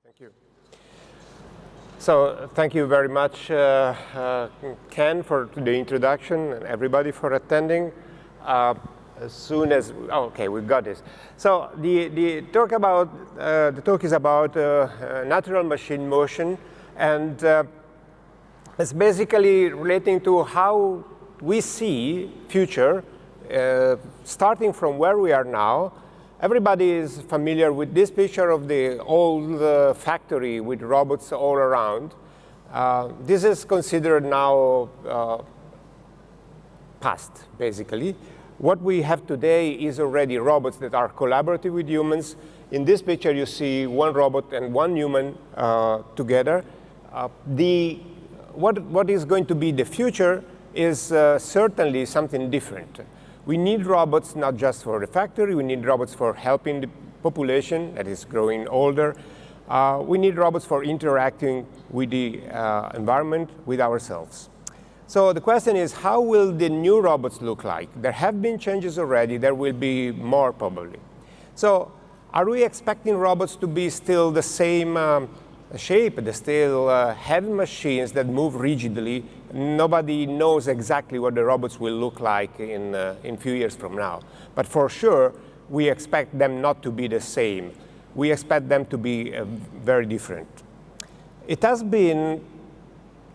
Thank you. So thank you very much, Ken, for the introduction, and everybody for attending. As soon as, okay, we've got this. So the talk is about natural machine motion, and it's basically relating to how we see future, starting from where we are now. Everybody is familiar with this picture of the old factory with robots all around. This is considered now past, basically. What we have today is already robots that are collaborative with humans. In this picture, you see one robot and one human together. What is going to be the future is certainly something different. We need robots not just for the factory, we need robots for helping the population that is growing older. We need robots for interacting with the environment, with ourselves. So the question is, how will the new robots look like? There have been changes already, there will be more probably. So are we expecting robots to be still the same shape, still heavy machines that move rigidly? Nobody knows exactly what the robots will look like in a few years from now. But for sure, we expect them not to be the same. We expect them to be very different. It has been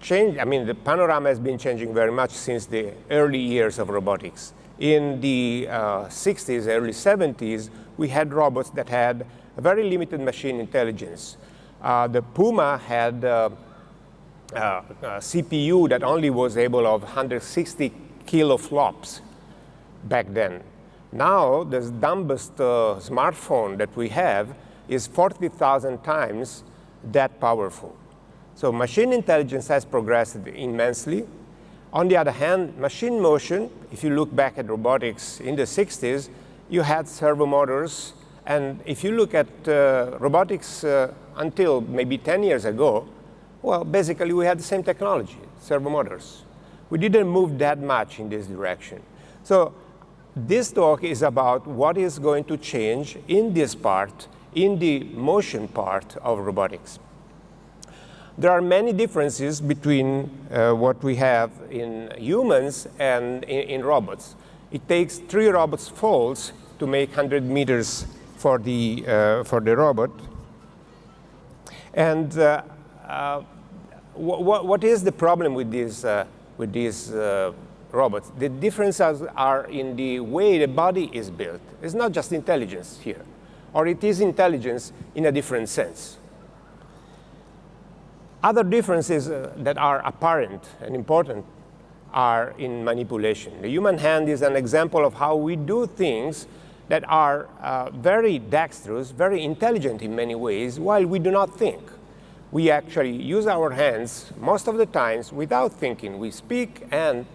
changed. I mean, the panorama has been changing very much since the early years of robotics. In the 60s, early 70s, we had robots that had a very limited machine intelligence. The Puma had a CPU that only was able of 160 kiloflops back then. Now, the dumbest smartphone that we have is 40,000 times that powerful. So machine intelligence has progressed immensely. On the other hand, machine motion, if you look back at robotics in the 60s, you had servo motors. And if you look at robotics until maybe 10 years ago, well, basically we had the same technology, servo motors. We didn't move that much in this direction. So this talk is about what is going to change in this part, in the motion part of robotics. There are many differences between what we have in humans and in robots. It takes 3 robots' falls to make 100 meters for the robot. And what is the problem with these robots? The differences are in the way the body is built. It's not just intelligence here, or it is intelligence in a different sense. Other differences that are apparent and important are in manipulation. The human hand is an example of how we do things that are very dexterous, very intelligent in many ways, while we do not think. We actually use our hands most of the times without thinking. We speak and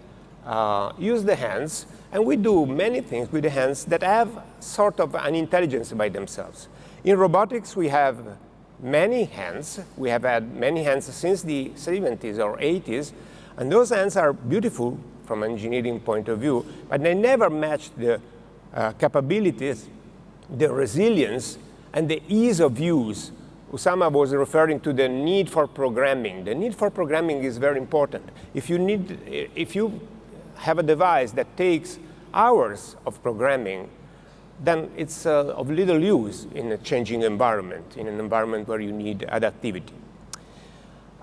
use the hands, and we do many things with the hands that have sort of an intelligence by themselves. In robotics, we have many hands. We have had many hands since the 70s or 80s, and those hands are beautiful from an engineering point of view, but they never match the capabilities, the resilience, and the ease of use. Usama was referring to the need for programming. The need for programming is very important. If you have a device that takes hours of programming, then it's of little use in a changing environment, in an environment where you need adaptivity.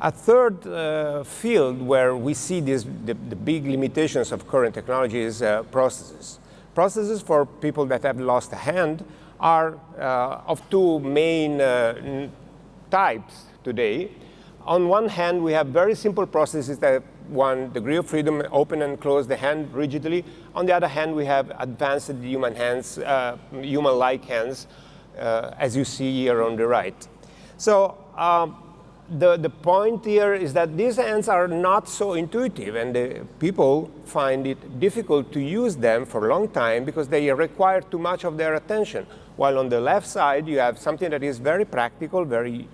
A third field where we see the big limitations of current technology is processes. Processes for people that have lost a hand are of 2 main types today. On one hand, we have very simple processes that have 1 degree of freedom, open and close the hand rigidly. On the other hand, we have advanced human hands, human-like hands, as you see here on the right. So the point here is that these hands are not so intuitive, and the people find it difficult to use them for a long time because they require too much of their attention. While on the left side, you have something that is very practical, very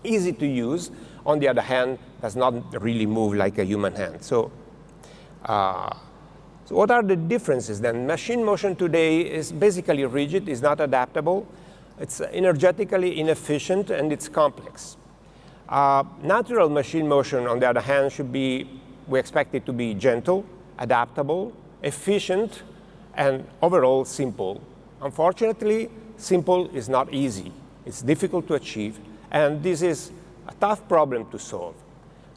easy to use. On the other hand, does not really move like a human hand. So what are the differences then? Machine motion today is basically rigid, is not adaptable. It's energetically inefficient, and it's complex. Natural machine motion, on the other hand, should be, we expect it to be gentle, adaptable, efficient, and overall simple. Unfortunately, simple is not easy. It's difficult to achieve, and this is a tough problem to solve.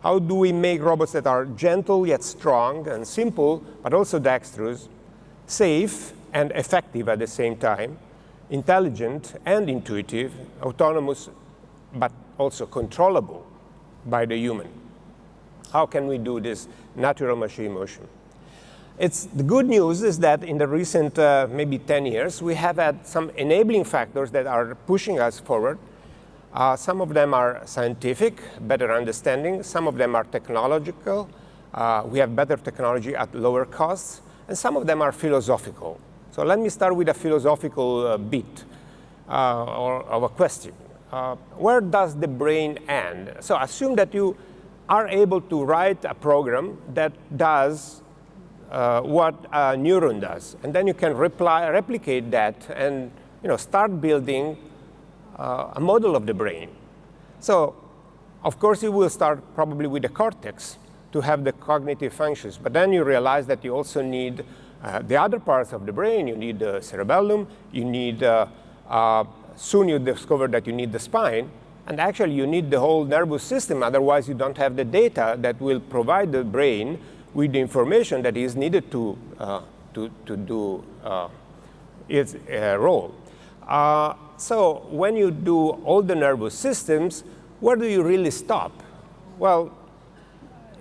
How do we make robots that are gentle yet strong and simple, but also dexterous, safe and effective at the same time, intelligent and intuitive, autonomous, but also controllable by the human? How can we do this natural machine motion? The good news is that in the recent maybe 10 years, we have had some enabling factors that are pushing us forward. Some of them are scientific, better understanding. Some of them are technological. We have better technology at lower costs. And some of them are philosophical. So let me start with a philosophical bit or of a question. Where does the brain end? So assume that you are able to write a program that does what a neuron does. And then you can replicate that and start building a model of the brain. So, of course, you will start probably with the cortex to have the cognitive functions. But then you realize that you also need the other parts of the brain. You need the cerebellum. You need, soon you discover that you need the spine. And actually, you need the whole nervous system. Otherwise, you don't have the data that will provide the brain with the information that is needed to do its role. So when you do all the nervous systems, where do you really stop? Well,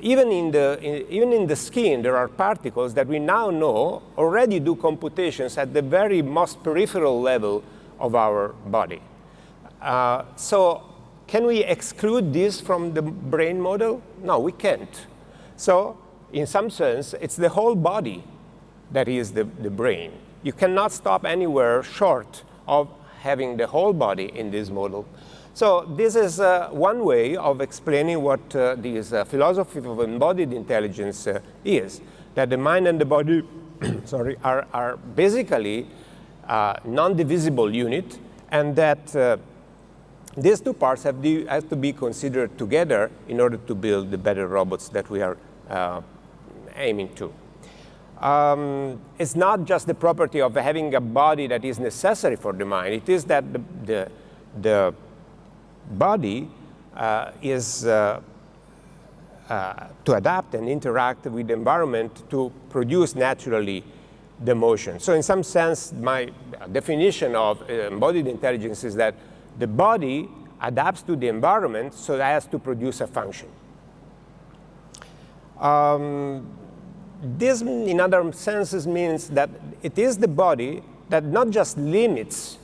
even in the skin, there are particles that we now know already do computations at the very most peripheral level of our body. So can we exclude this from the brain model? No, we can't. So in some sense, it's the whole body that is the brain. You cannot stop anywhere short of having the whole body in this model. So this is one way of explaining what this philosophy of embodied intelligence is, that the mind and the body sorry, are basically non-divisible unit, and that these two parts have to be considered together in order to build the better robots that we are aiming to. It's not just the property of having a body that is necessary for the mind. It is that the body is to adapt and interact with the environment to produce naturally the motion. So in some sense, my definition of embodied intelligence is that the body adapts to the environment so as to produce a function. This, in other senses, means that it is the body that not just limits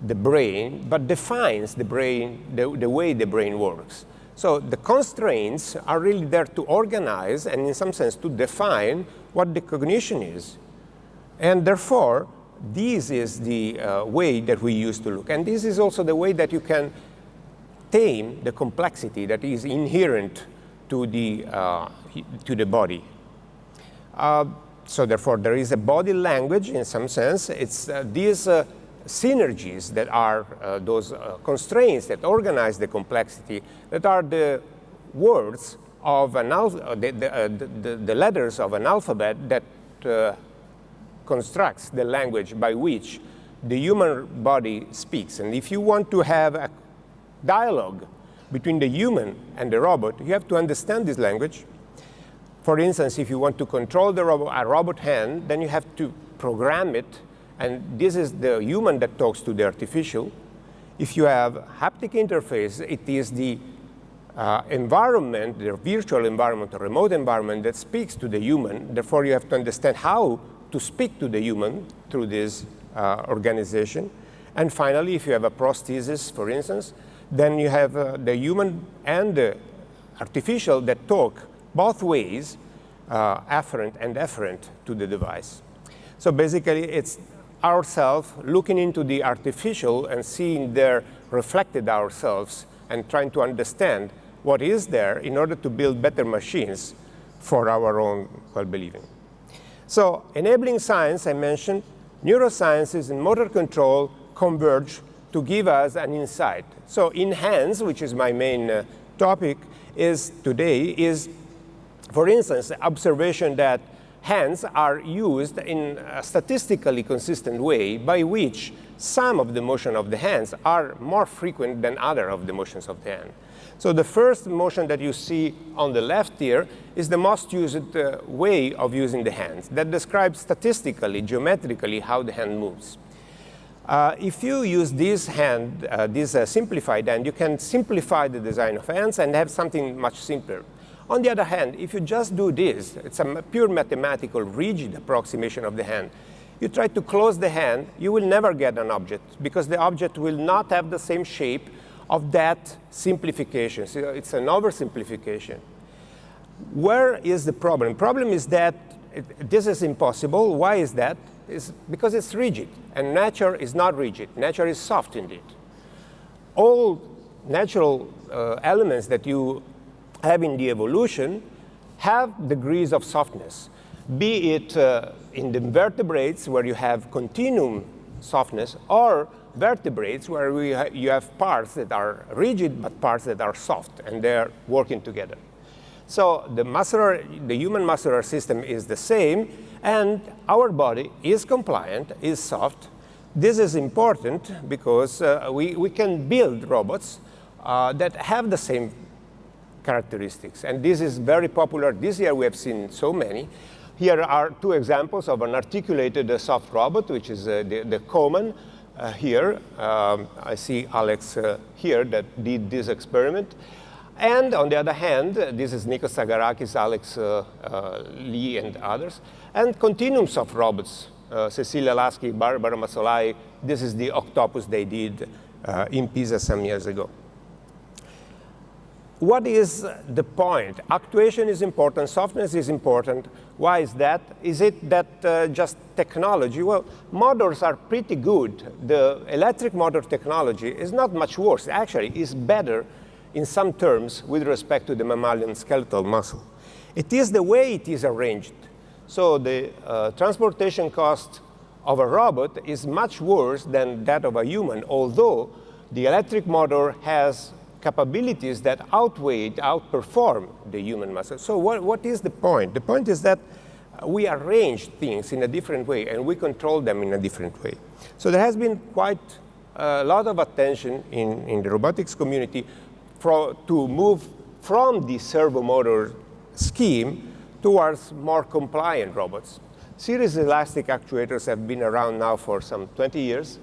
the brain, but defines the brain, the way the brain works. So the constraints are really there to organize and, in some sense, to define what the cognition is. And therefore, this is the way that we used to look. And this is also the way that you can tame the complexity that is inherent to the body. So therefore, there is a body language in some sense. It's these synergies that are those constraints that organize the complexity, that are the words of an the letters of an alphabet that constructs the language by which the human body speaks. And if you want to have a dialogue between the human and the robot, you have to understand this language. For instance, if you want to control a robot hand, then you have to program it, and this is the human that talks to the artificial. If you have haptic interface, it is the environment, the virtual environment, or remote environment that speaks to the human. Therefore, you have to understand how to speak to the human through this organization. And finally, if you have a prosthesis, for instance, then you have the human and the artificial that talk both ways, afferent and efferent to the device. So basically, it's ourselves looking into the artificial and seeing there reflected ourselves and trying to understand what is there in order to build better machines for our own well-believing. So enabling science, I mentioned, neurosciences and motor control converge to give us an insight. So in hands, which is my main topic today, is, for instance, the observation that hands are used in a statistically consistent way by which some of the motion of the hands are more frequent than other of the motions of the hand. So the first motion that you see on the left here is the most used way of using the hands that describes statistically, geometrically, how the hand moves. If you use this hand, this simplified hand, you can simplify the design of hands and have something much simpler. On the other hand, if you just do this, it's a pure mathematical, rigid approximation of the hand. You try to close the hand, you will never get an object because the object will not have the same shape of that simplification. So it's an oversimplification. Where is the problem? The problem is that this is impossible. Why is that? It's because it's rigid, and nature is not rigid. Nature is soft indeed. All natural elements that you have in the evolution have degrees of softness, be it in the vertebrates where you have continuum softness, or vertebrates where you have parts that are rigid but parts that are soft, and they're working together. So the human muscular system is the same, and our body is compliant, is soft. This is important because we can build robots that have the same characteristics. And this is very popular. This year we have seen so many. Here are two examples of an articulated soft robot, which is the common here. I see Alex here that did this experiment. And on the other hand, this is Nikos Tsagarakis, Alex Lee, and others. And continuum soft robots, Cecilia Lasky, Barbara Masolai. This is the octopus they did in Pisa some years ago. What is the point? Actuation is important, softness is important. Why is that? Is it that just technology? Well, motors are pretty good. The electric motor technology is not much worse. Actually, it's better in some terms with respect to the mammalian skeletal muscle. It is the way it is arranged. So the transportation cost of a robot is much worse than that of a human, although the electric motor has capabilities that outperform the human muscle. So what is the point? The point is that we arrange things in a different way and we control them in a different way. So there has been quite a lot of attention in the robotics community to move from the servo motor scheme towards more compliant robots. Series elastic actuators have been around now for some 20 years.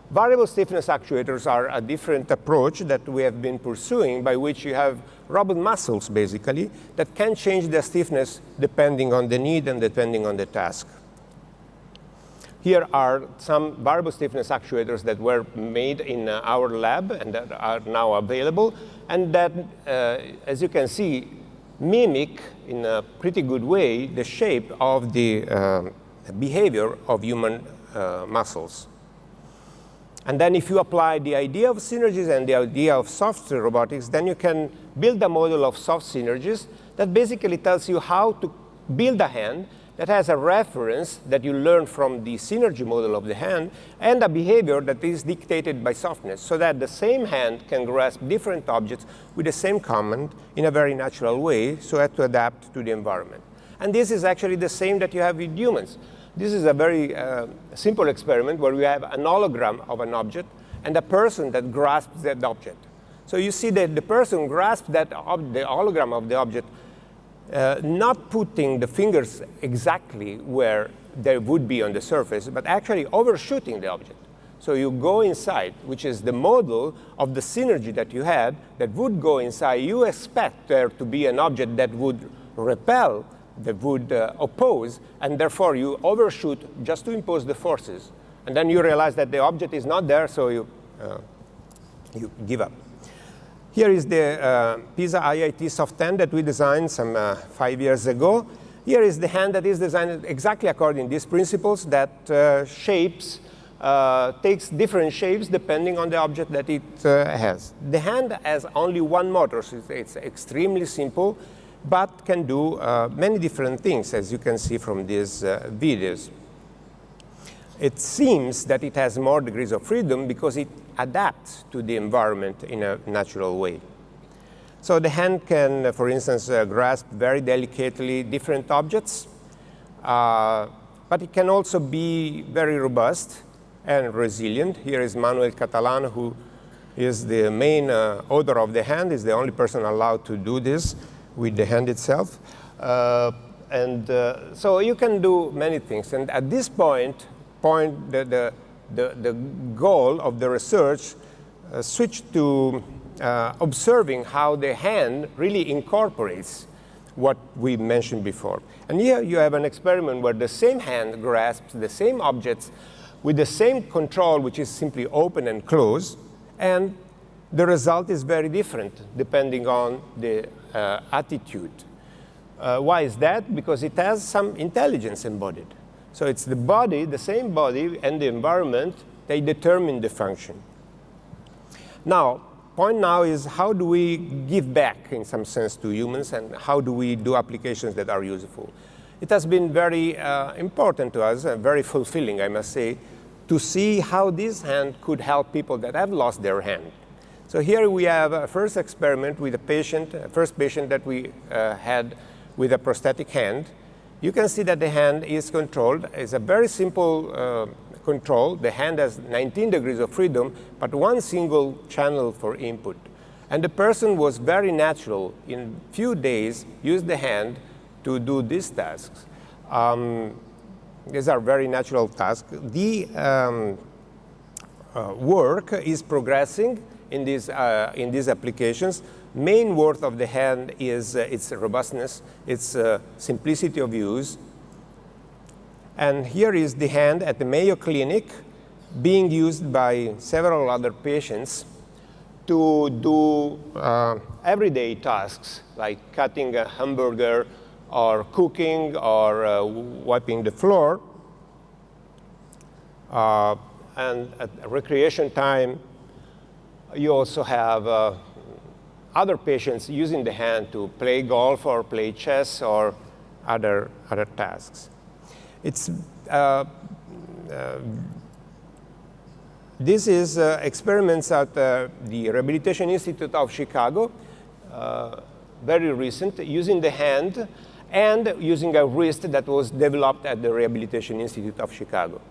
Variable stiffness actuators are a different approach that we have been pursuing, by which you have robot muscles, basically, that can change their stiffness depending on the need and depending on the task. Here are some variable stiffness actuators that were made in our lab and that are now available, and that, as you can see, mimic in a pretty good way the shape of the behavior of human muscles. And then if you apply the idea of synergies and the idea of soft robotics, then you can build a model of soft synergies that basically tells you how to build a hand that has a reference that you learn from the synergy model of the hand and a behavior that is dictated by softness, so that the same hand can grasp different objects with the same command in a very natural way so as to adapt to the environment. And this is actually the same that you have with humans. This is a very simple experiment where we have an hologram of an object and a person that grasps that object. So you see that the person grasps the hologram of the object, not putting the fingers exactly where they would be on the surface, but actually overshooting the object. So you go inside, which is the model of the synergy that you had that would go inside. You expect there to be an object that would repel, that would oppose, and therefore you overshoot just to impose the forces. And then you realize that the object is not there, so you give up. Here is the Pisa IIT soft hand that we designed some 5 years ago. Here is the hand that is designed exactly according to these principles, that takes different shapes depending on the object that it has. The hand has only one motor, so it's extremely simple, but can do many different things, as you can see from these videos. It seems that it has more degrees of freedom because it adapt to the environment in a natural way. So the hand can, for instance, grasp very delicately different objects, but it can also be very robust and resilient. Here is Manuel Catalan, who is the main owner of the hand, is the only person allowed to do this with the hand itself. So you can do many things. And at this point the goal of the research switched to observing how the hand really incorporates what we mentioned before. And here you have an experiment where the same hand grasps the same objects with the same control, which is simply open and close, and the result is very different depending on the attitude. Why is that? Because it has some intelligence embodied. So it's the body, the same body, and the environment, they determine the function. Now, point now is how do we give back, in some sense, to humans, and how do we do applications that are useful? It has been very important to us, very fulfilling, I must say, to see how this hand could help people that have lost their hand. So here we have a first experiment with a patient, first patient that we had with a prosthetic hand. You can see that the hand is controlled. It's a very simple control. The hand has 19 degrees of freedom, but one single channel for input. And the person was very natural. In few days, used the hand to do these tasks. These are very natural tasks. The work is progressing in these applications. Main worth of the hand is its robustness, its simplicity of use. And here is the hand at the Mayo Clinic being used by several other patients to do everyday tasks like cutting a hamburger or cooking or wiping the floor. And at recreation time, you also have other patients using the hand to play golf or play chess or other tasks. It's, this is experiments at the Rehabilitation Institute of Chicago, very recent, using the hand and using a wrist that was developed at the Rehabilitation Institute of Chicago.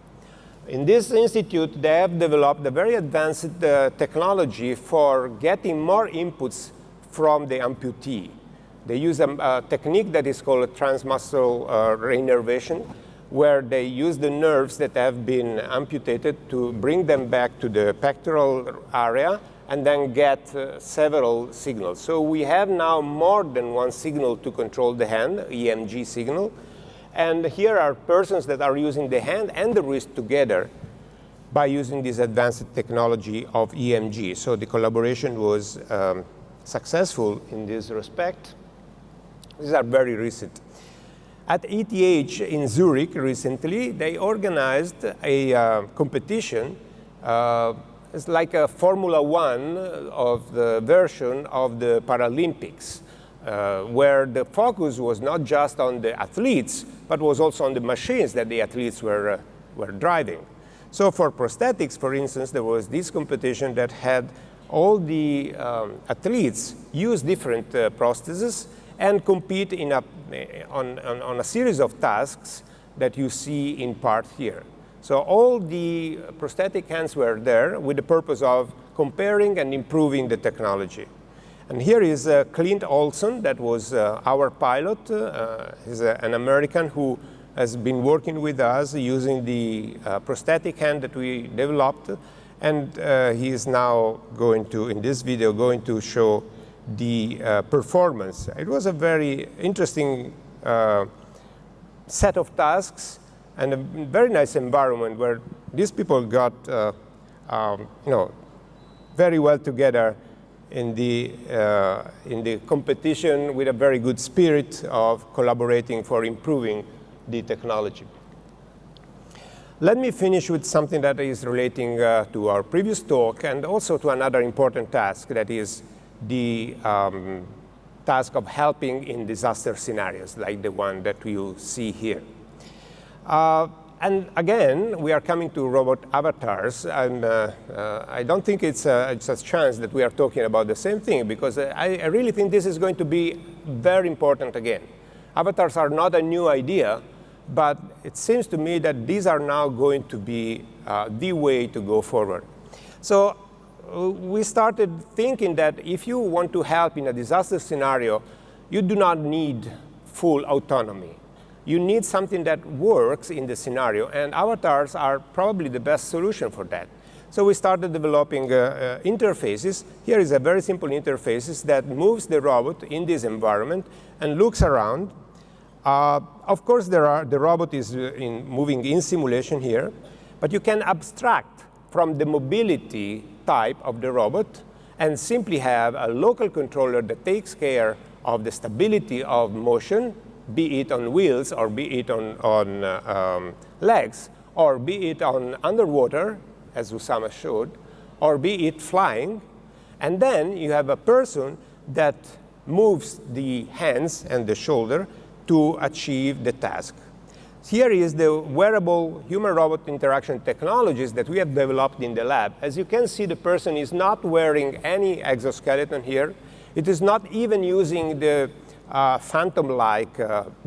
In this institute, they have developed a very advanced technology for getting more inputs from the amputee. They use a technique that is called transmuscular reinnervation, where they use the nerves that have been amputated to bring them back to the pectoral area and then get several signals. So we have now more than one signal to control the hand, EMG signal. And here are persons that are using the hand and the wrist together by using this advanced technology of EMG. So the collaboration was successful in this respect. These are very recent. At ETH in Zurich recently, they organized a competition. It's like a Formula One of the version of the Paralympics, where the focus was not just on the athletes, but was also on the machines that the athletes were driving. So for prosthetics, for instance, there was this competition that had all the athletes use different prostheses and compete in on a series of tasks that you see in part here. So all the prosthetic hands were there with the purpose of comparing and improving the technology. And here is Clint Olson, that was our pilot. He's an American who has been working with us using the prosthetic hand that we developed. And he is now going to, in this video, going to show the performance. It was a very interesting set of tasks and a very nice environment where these people got very well together in the competition with a very good spirit of collaborating for improving the technology. Let me finish with something that is relating to our previous talk and also to another important task, that is the task of helping in disaster scenarios like the one that you see here. And again, we are coming to robot avatars, and I don't think it's a chance that we are talking about the same thing, because I really think this is going to be very important again. Avatars are not a new idea, but it seems to me that these are now going to be the way to go forward. So we started thinking that if you want to help in a disaster scenario, you do not need full autonomy. You need something that works in the scenario, and avatars are probably the best solution for that. So we started developing interfaces. Here is a very simple interface that moves the robot in this environment and looks around. Of course, the robot is moving in simulation here, but you can abstract from the mobility type of the robot and simply have a local controller that takes care of the stability of motion, be it on wheels or be it on legs, or be it on underwater, as Usama showed, or be it flying. And then you have a person that moves the hands and the shoulder to achieve the task. Here is the wearable human-robot interaction technologies that we have developed in the lab. As you can see, the person is not wearing any exoskeleton here. It is not even using the phantom-like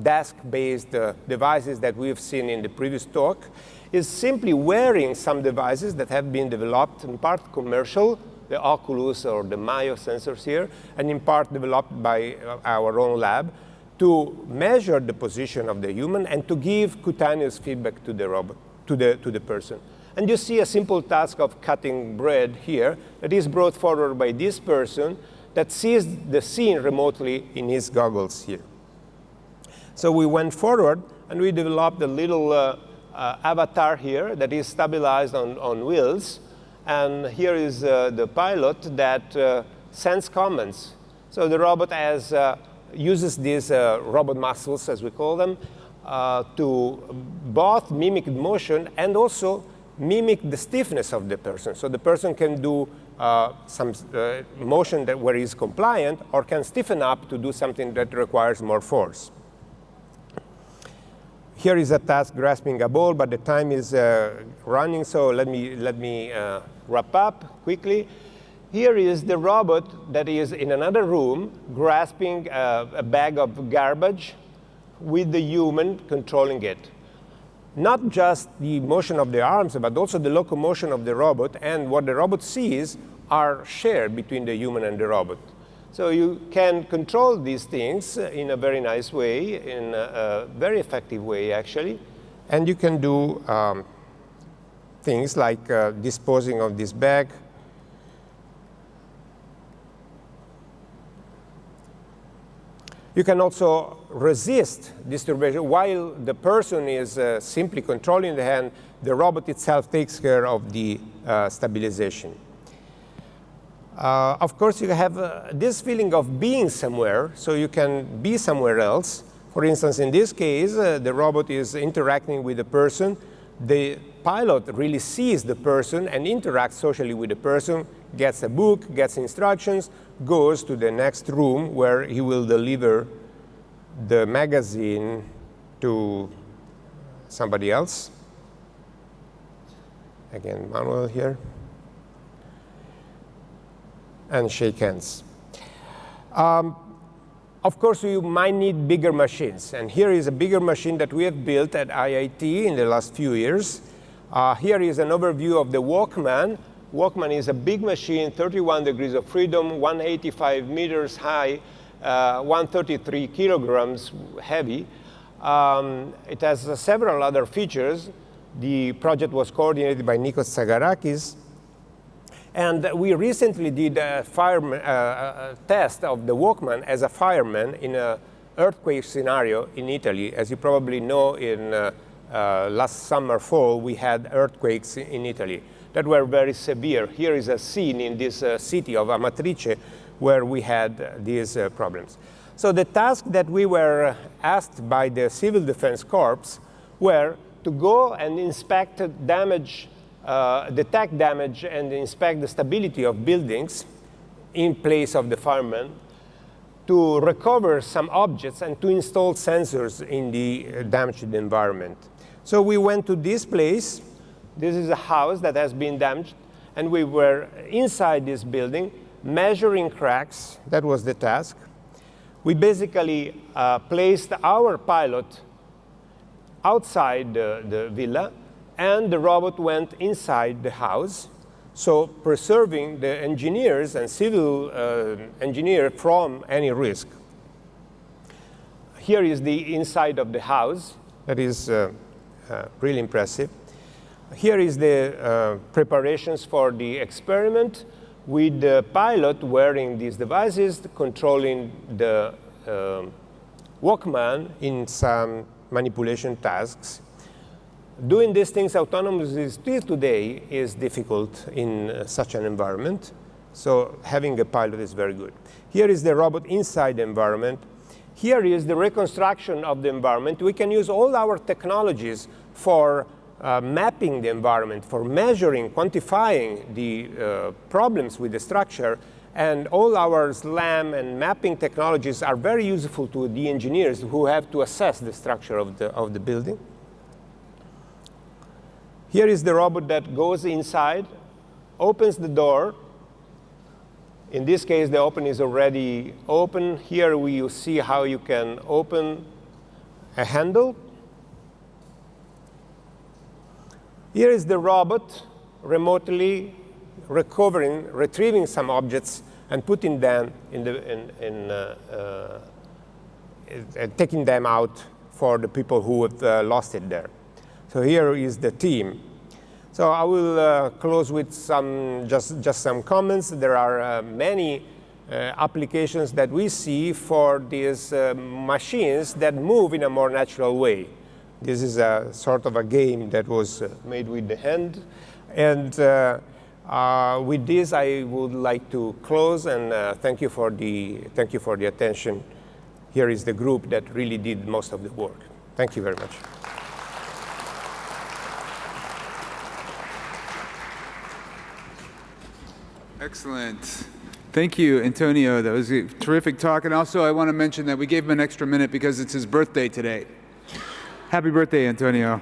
desk-based devices that we've seen in the previous talk. Is simply wearing some devices that have been developed, in part commercial, the Oculus or the Mayo sensors here, and in part developed by our own lab, to measure the position of the human and to give cutaneous feedback to the robot, to the person. And you see a simple task of cutting bread here that is brought forward by this person that sees the scene remotely in his goggles here. So we went forward and we developed a little avatar here that is stabilized on wheels. And here is the pilot that sends commands. So the robot uses these robot muscles, as we call them, to both mimic motion and also mimic the stiffness of the person. So the person can do some motion where he's compliant, or can stiffen up to do something that requires more force. Here is a task grasping a ball, but the time is running, so let me wrap up quickly. Here is the robot that is in another room grasping a bag of garbage with the human controlling it. Not just the motion of the arms, but also the locomotion of the robot, and what the robot sees are shared between the human and the robot. So you can control these things in a very nice way, in a very effective way, actually. And you can do things like disposing of this bag. You can also resist disturbation. While the person is simply controlling the hand, the robot itself takes care of the stabilization. Of course, you have this feeling of being somewhere, so you can be somewhere else. For instance, in this case, the robot is interacting with the person. The pilot really sees the person and interacts socially with the person, gets a book, gets instructions, goes to the next room where he will deliver the magazine to somebody else. Again, Manuel here. And shake hands. Of course, you might need bigger machines. And here is a bigger machine that we have built at IIT in the last few years. Here is an overview of the Walkman. Walkman is a big machine, 31 degrees of freedom, 185 meters high, 133 kilograms heavy. It has several other features. The project was coordinated by Nikos Tsagarakis. And we recently did a test of the Walkman as a fireman in an earthquake scenario in Italy. As you probably know, in last summer, fall, we had earthquakes in Italy that were very severe. Here is a scene in this city of Amatrice where we had these problems. So the task that we were asked by the Civil Defense Corps were to go and inspect damage, detect damage and inspect the stability of buildings in place of the firemen, to recover some objects and to install sensors in the damaged environment. So we went to this place. This is a house that has been damaged, and we were inside this building measuring cracks. That was the task. We basically placed our pilot outside the villa, and the robot went inside the house, so preserving the engineers and civil engineer from any risk. Here is the inside of the house. That is really impressive. Here is the preparations for the experiment, with the pilot wearing these devices, controlling the Walkman in some manipulation tasks. Doing these things autonomously still today is difficult in such an environment, so having a pilot is very good. Here is the robot inside the environment. Here is the reconstruction of the environment. We can use all our technologies for mapping the environment, for measuring, quantifying the problems with the structure, and all our SLAM and mapping technologies are very useful to the engineers who have to assess the structure of the building. Here is the robot that goes inside, opens the door. In this case, the open is already open. Here you see how you can open a handle. Here is the robot remotely retrieving some objects and putting them taking them out for the people who have lost it there. So here is the team. So I will close with just some comments. There are many applications that we see for these machines that move in a more natural way. This is a sort of a game that was made with the hand. And with this, I would like to close and thank you for the attention. Here is the group that really did most of the work. Thank you very much. Excellent. Thank you, Antonio. That was a terrific talk. And also, I want to mention that we gave him an extra minute because it's his birthday today. Happy birthday, Antonio.